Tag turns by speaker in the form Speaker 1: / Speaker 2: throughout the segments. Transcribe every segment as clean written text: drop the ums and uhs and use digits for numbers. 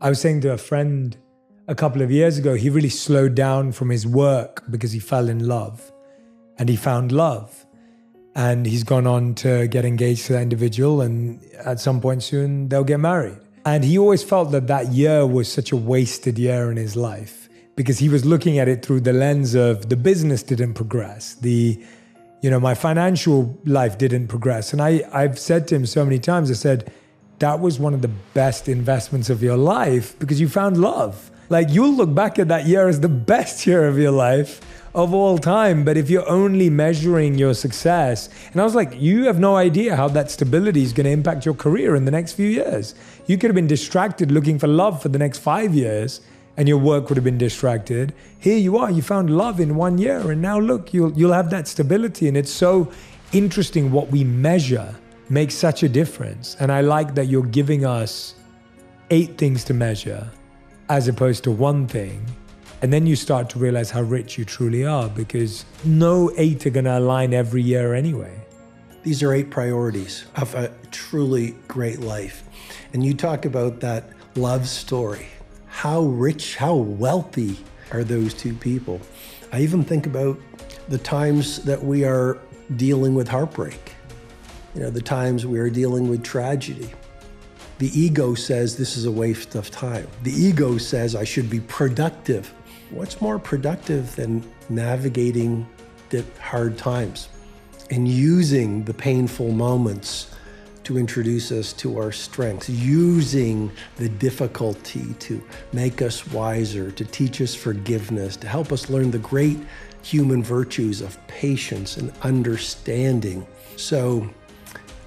Speaker 1: I was saying to a friend a couple of years ago, he really slowed down from his work because he fell in love and he found love. And he's gone on to get engaged to that individual, and at some point soon they'll get married. And he always felt that that year was such a wasted year in his life because he was looking at it through the lens of the business didn't progress, my financial life didn't progress. And I've said to him so many times, I said, that was one of the best investments of your life because you found love. Like, you'll look back at that year as the best year of your life of all time. But if you're only measuring your success, and I was like, you have no idea how that stability is going to impact your career in the next few years. You could have been distracted looking for love for the next 5 years and your work would have been distracted. Here you are, you found love in 1 year, and now look, you'll have that stability. And it's so interesting what we measure makes such a difference. And I like that you're giving us 8 things to measure as opposed to one thing. And then you start to realize how rich you truly are, because no 8 are going to align every year anyway.
Speaker 2: These are 8 priorities of a truly great life. And you talk about that love story. How rich, how wealthy are those 2 people? I even think about the times that we are dealing with heartbreak, the times we are dealing with tragedy. The ego says this is a waste of time. The ego says I should be productive. What's more productive than navigating the hard times and using the painful moments to introduce us to our strengths, using the difficulty to make us wiser, to teach us forgiveness, to help us learn the great human virtues of patience and understanding. So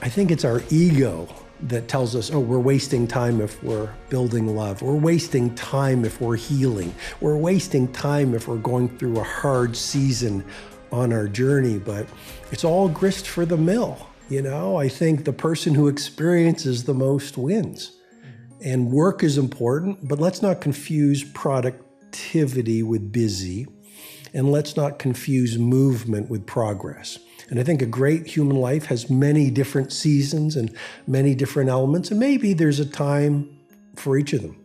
Speaker 2: I think it's our ego that tells us, oh, we're wasting time if we're building love. We're wasting time if we're healing. We're wasting time if we're going through a hard season on our journey. But it's all grist for the mill. I think the person who experiences the most wins. And work is important, but let's not confuse productivity with busy. And let's not confuse movement with progress. And I think a great human life has many different seasons and many different elements. And maybe there's a time for each of them.